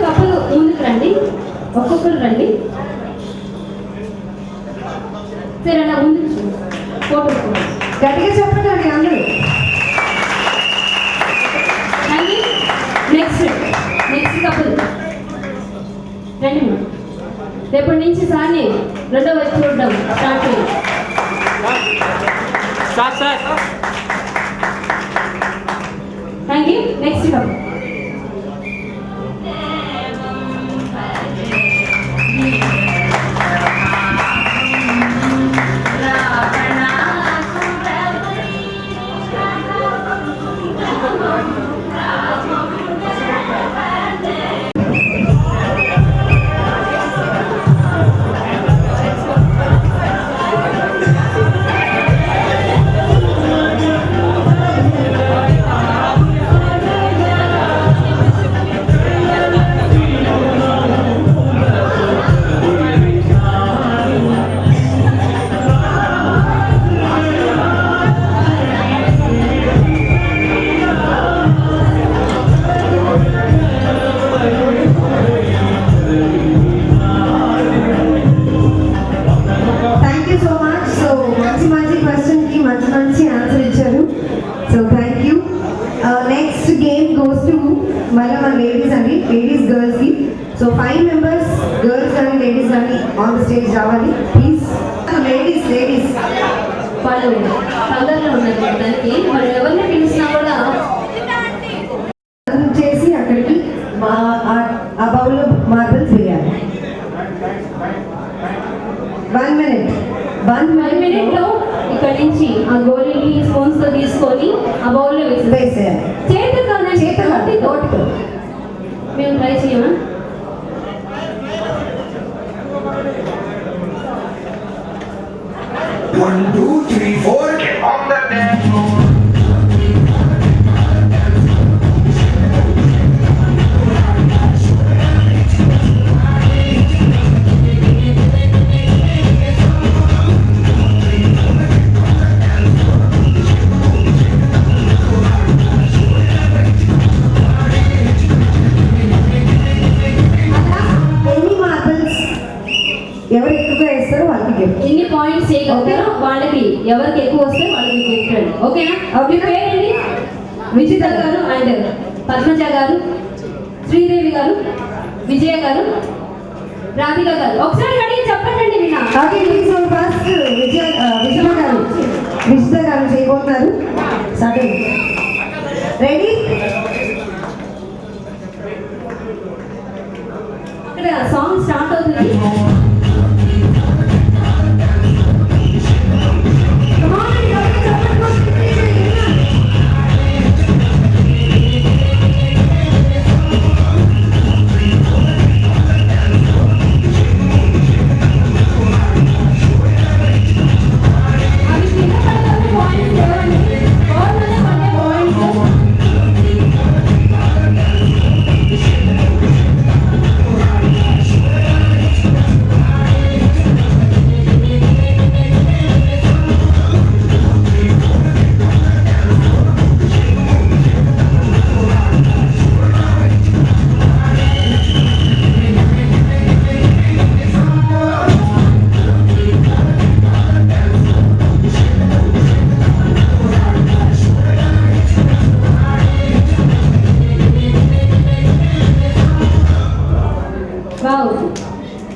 కప్పులు ముందుకు రండి, ఒక్కొక్కరు రండి. సరే అలా ముందుకు ఫోటో గట్టిగా చెప్పండి అందరూ. నెక్స్ట్ కపుల్ రండి. రేపటి నుంచి సార్ని రెండో వైపు చూడడం స్టార్ట్ చేయండి. Thank you. Next couple So 5 members, girls and ladies on the stage రావాలి ప్లీజ్. లేడీస్ వాళ్ళు తొందరలో ఉన్నారు. దానికి మనం ఎవరిని పిలిచినా కూడా చేసి అక్కడికి ఆ బౌల్లో మార్బల్స్ వేయాలి. 1 minute లో ఇక్కడ నుంచి ఆ గోళీని స్పూన్స్ తో తీసుకొని ఆ బౌల్లో వేసేయాలి. చేత తోటితో మేము try చేయమా? One, two, three, four, get on the dance floor. ఎవరు ఎక్కువగా వేస్తారో వాళ్ళకి గిఫ్ట్. ఎన్ని పాయింట్స్ చేయగలుగుతారో వాళ్ళకి, ఎవరికి ఎక్కువ వస్తే వాళ్ళకి గిఫ్ట్ అండి. ఓకేనా? మీ పేరండి? విజిత గారు అండ్ పద్మజ గారు, శ్రీదేవి గారు, విజయ గారు, రాధిక గారు. ఒకసారి అడిగి చెప్పండి. ఫస్ట్ విజిత గారు చేయబోతున్నారు. రెడీ? అక్కడ సాంగ్ స్టార్ట్ అవుతుంది.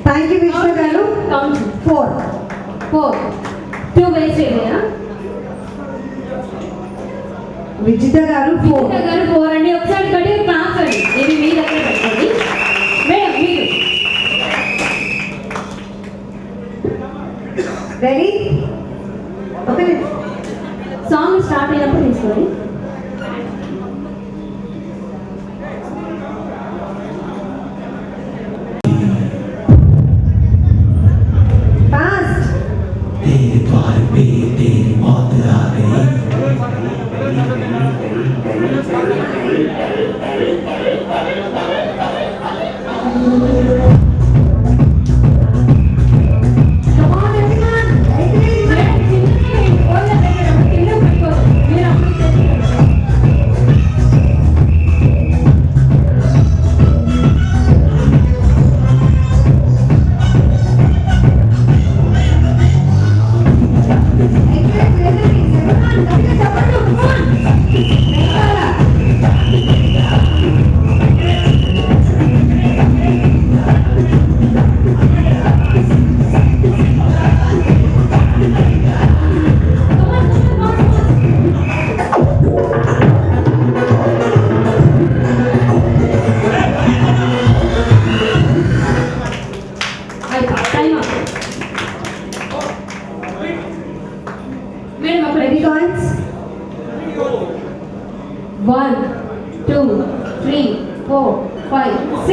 థ్యాంక్ యూ విష్ణు గారు. 4 2 వేస్ట్ అయినా. విజిత గారు 4 అండి. ఒకసారి గడి క్లాస్ అండి. ఇది మీ దగ్గర పెట్టండి మేడం. మీరు రెడీ? ఓకే, సాంగ్ స్టార్ట్ అయినప్పుడు తీసుకోండి.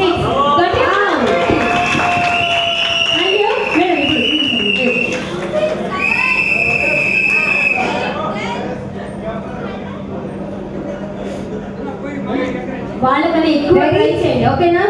6. Got it? Thank you. Madam, వాళ్ళకన్నా ఎక్కువ ట్రై చేయండి, ఓకేనా?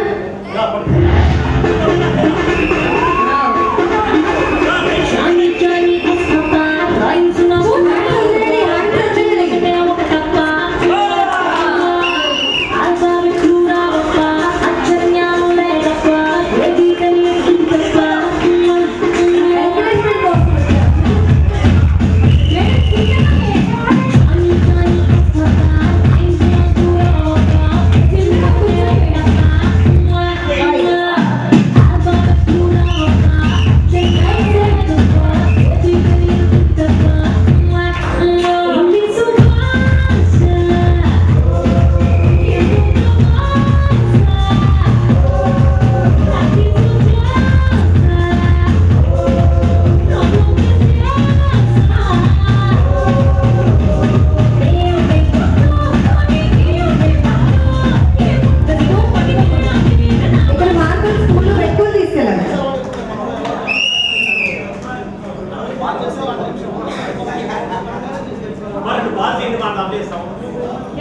ఇక్కడ మార్కులు స్కూల్లో పెట్టుకొని తీసుకెళ్ళాలి.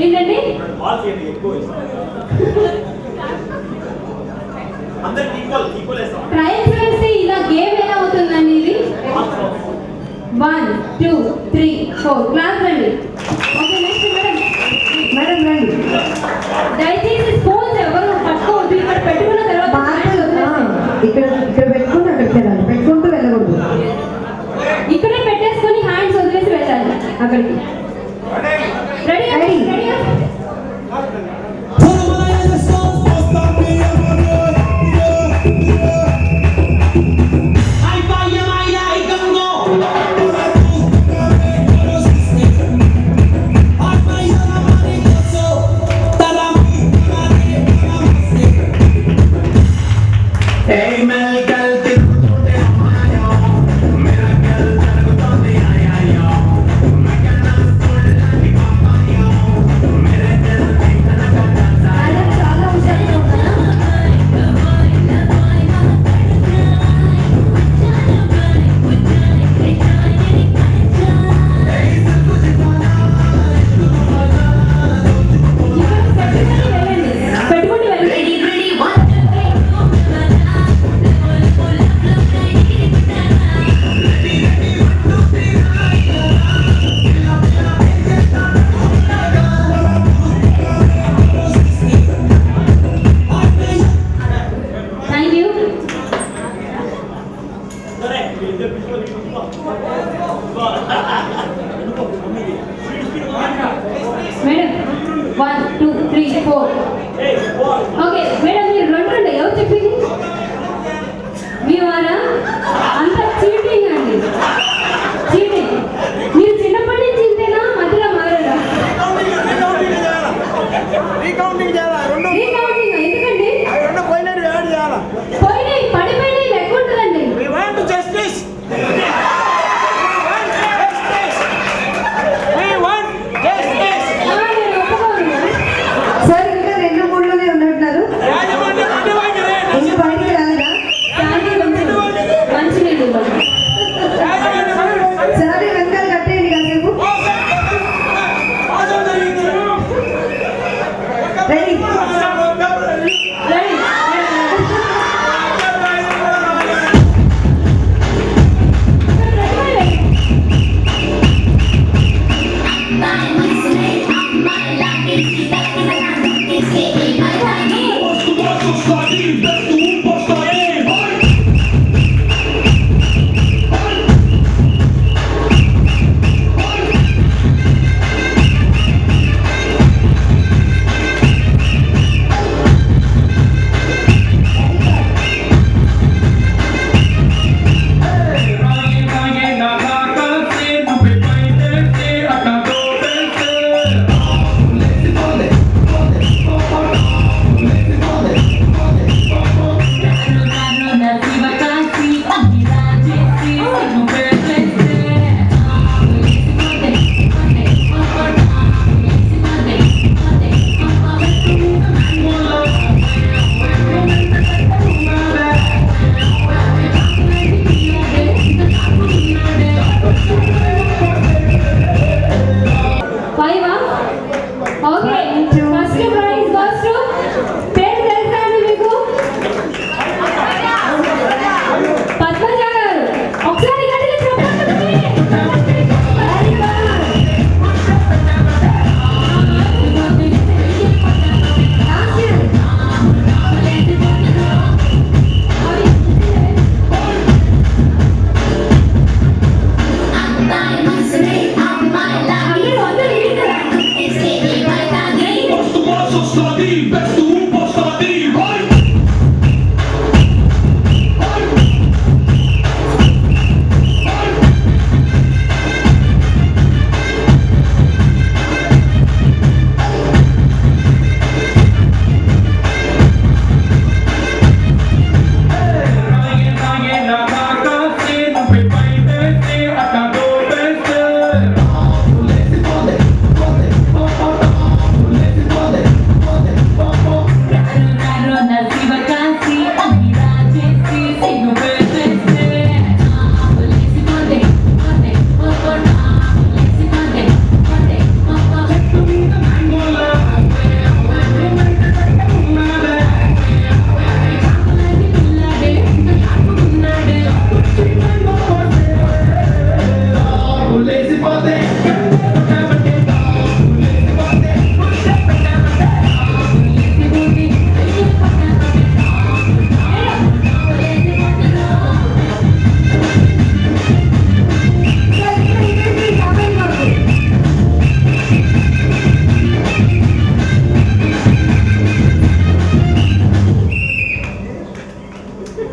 ఏంటండి? ట్రయల్స్ వేస్తే ఇలా గేమ్ ఎలా అవుతుందండి ఇది? 1 2 3 4 క్లాస్ రండి. Okay, next madam. మేడం రండి. దయచేసి స్పూన్స్ ఎవరు పట్టుకోవద్దు, ఇక్కడ పెట్టుకున్న తర్వాత మార్కులు ఇక్కడ ఇక్కడ పెట్టుకుని అక్కడికి వెళ్ళాలి, పెట్టుకుంటూ వెళ్ళకూడదు. ఇక్కడే పెట్టేసుకొని హ్యాండ్స్ వదిలేసి వెళ్ళాలి అక్కడికి. Ready Ready. రెడీ చాలా హుషారుగా ఉన్నారా? పెట్టుకుని వెళ్ళండి. Thank you. Madam 1 2 3 4. Okay madam, మీరు రెండు ఎవరు చెప్పింది? మీ వారా? అంత చీటింగ్ అండి, చీటింగ్. మీరు చిన్నప్పటి నుంచి ఇంతేనా, మధ్యలో మారారా? రీకౌంటింగ్ చేయాలా? రెండు రీకౌంటింగ్ ఎందుకండి? అవి రెండు పోయినవి యాడ్ చేయాలా? పోయినాయి, పడిపోయినాయి లెక్క ఉంటుందండి. We want justice. We want justice. నేను ఒప్పుకోను. సార్ ఇంకా 2 3లోనే ఉన్నట్టున్నారు. యాజమాన్యం అడ్డమైనదే. ఇంక బయటికి రాలేదా? శాంతి కొంచెం మంచి నీళ్ళు ఇవ్వండి. సరే వెనకాల కట్టేయండి కాసేపు. Ready. Ready. Let's go.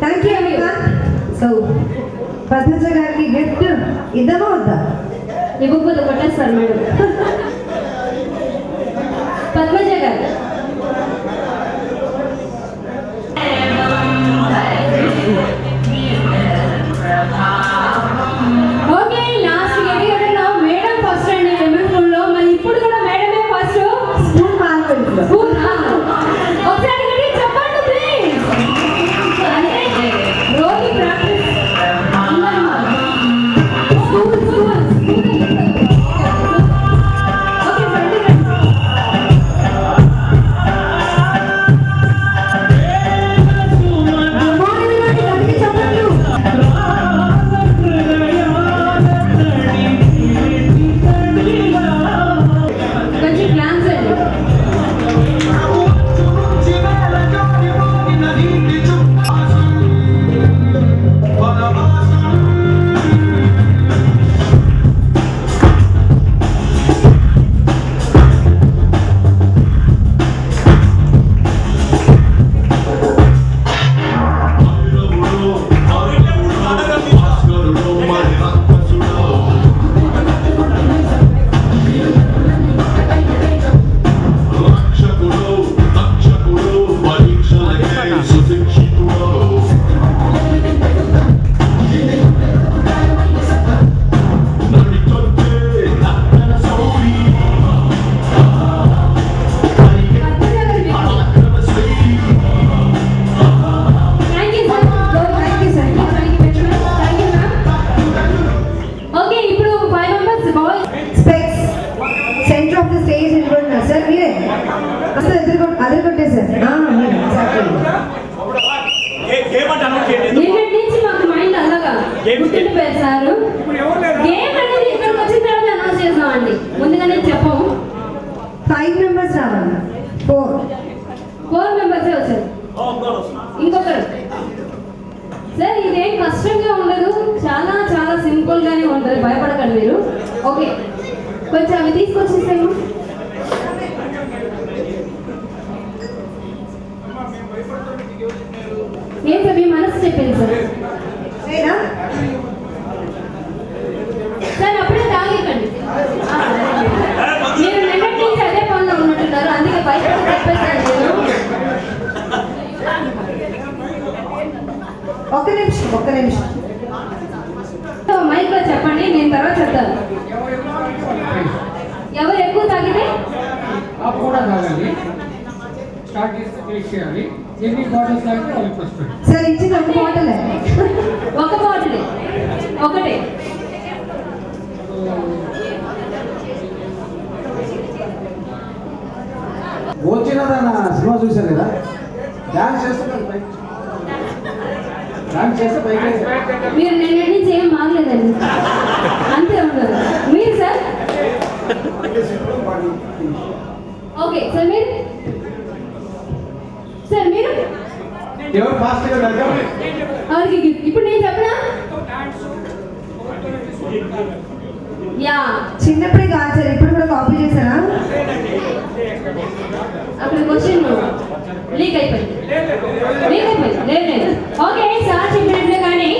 Thank you Amita. So Padmaja గారికి గిఫ్ట్ ఇద్దామా వద్దా? ఇవ్వకపోతే కొట్టేస్తారు మేడం. పద్మజ గారు ఓకే, లాస్ట్ ఎడిగడలో మేడం ఫస్ట్ అండి విమెన్ స్కూల్ లో. మరి ఇప్పుడు కూడా మేడమే ఫస్ట్. స్పూన్ పాల్గొంటున్నాం. ఒకసారి గట్టిగా చెప్పండి ప్లీజ్. రోజు ప్రాక్టీస్. ఓకే రండి రండి. కొంచెం ప్లాన్స్ అండి. Thank you sir. Thank you sir. Thank you ma'am. Okay, ఇప్పుడు 5 members boys. Specs centre of the stage ఇవ్వండి సార్. మీరే అసలు అదరగొట్టే సార్. మీరు నిన్నటి నుంచి మాకు మైండ్ అలాగా గుర్తుండిపోయారు సార్. గేమ్ అనేది ఇక్కడికి వచ్చిన తర్వాత అనౌన్స్ చేస్తామండి, ముందుగానే చెప్పము. 5 మెంబర్స్ రావాలి. 4 మెంబర్సే వచ్చారు. ఇంకొకరు సార్, ఇదేం కష్టంగా ఉండదు, చాలా చాలా సింపుల్ గానే ఉంటుంది, భయపడకండి మీరు. ఓకే, కొంచెం అవి తీసుకొచ్చేసాము. ఏం సార్ మీ మనసు చెప్పింది సార్. నేనా? సార్ అప్పుడే తాగేకండి. మీరు నిన్నటి నుంచి అదే పనిలో ఉన్నట్టున్నారు, అందుకే బయట చెప్పేసాను నేను. ఒక్క నిమిషం. మైక్లో చెప్పండి, నేను తర్వాత చెప్తాను. ఎవరు ఎక్కువ తాగితే आप కూడా తాగాలి. స్టార్ట్ చేసి టేస్ట్ చేయాలి. ఎన్ని బాటిల్స్ తాగితే వాళ్ళకి ఫస్ట్. సార్ ఇచ్చింది ఒక బాటలే. ఒక బాటిల్ ఒకటే. వచ్చినదన్న సినిమా చూశారు కదా, డాన్స్ చేస్తున్నారు పైకి. డాన్స్ చేస్తే పైకి మీరు నిన్నటి నుంచి ఏం మారలేదండి, అంతే ఉండదు. మీరు సార్ ఓకే సార్, మీరు సార్ మీరు ఎవరు ఫాస్ట్గా వెళ్తారు. ఎవరికి గిఫ్ట్ ఇప్పుడు నేను చెప్పనా? యా, చిన్నప్పుడే కాదు సార్, ఇప్పుడు కూడా కాపీ చేశారా? అక్కడ క్వశ్చన్ లీక్ అయిపోయింది. లేదు. ఓకే సార్ చెప్పినట్లే, కానీ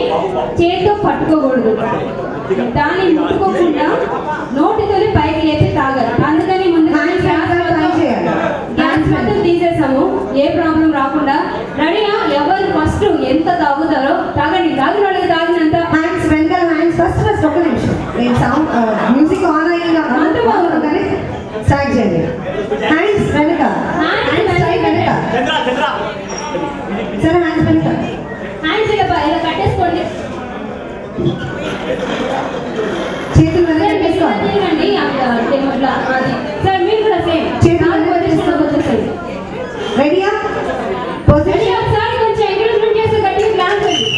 చేతితో పట్టుకోకూడదు, దాన్ని ముట్టుకోకుండా నోటితోనే పైకి లేపి తాగాలి. అందుకని ముందుగా గ్యాస్ మొత్తం తీసేసాము, ఏ ప్రాబ్లం రాకుండా. రెడీగా? ఎవరు ఫస్ట్ ఎంత తాగుతారో తాగండి, తాగిన వాళ్ళకి తాగినంత. హ్యాండ్స్ వెనకాల, హ్యాండ్స్ ఫస్ట్ ఒక్క నిమిషం. నేను సౌండ్ మ్యూజిక్ ఆన్ అయ్యిందా కానీ స్టార్ట్ చేయండి. హ్యాండ్స్ వెనక, హ్యాండ్స్ సైడ్ వెనక. సరే హ్యాండ్స్ వెనక. హ్యాండ్స్ ఇలా కట్టేసుకోండి. చేతులు వెనక తీసుకోవాలి. తీయండి అది. సార్ మీరు కూడా సేమ్ చేతులు వెనక తీసుకోవాలి. వచ్చేసేది. రెడీయా? రెడీ? పొజిషన్. ఒకసారి కొంచెం ఎంకరేజ్మెంట్ చేస్తే గట్టిగా ప్లాన్ చేయండి.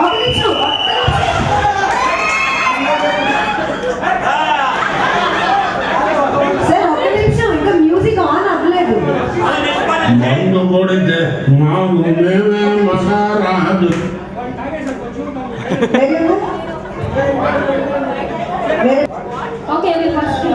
ఒక నిమిషం. సార్ ఒక్క నిమిషం, ఇంకా మ్యూజిక్ ఆన్ అవ్వలేదు. మందు కొడితే మా మేమే మహారాజు. రెడీ ఉందా? Okay first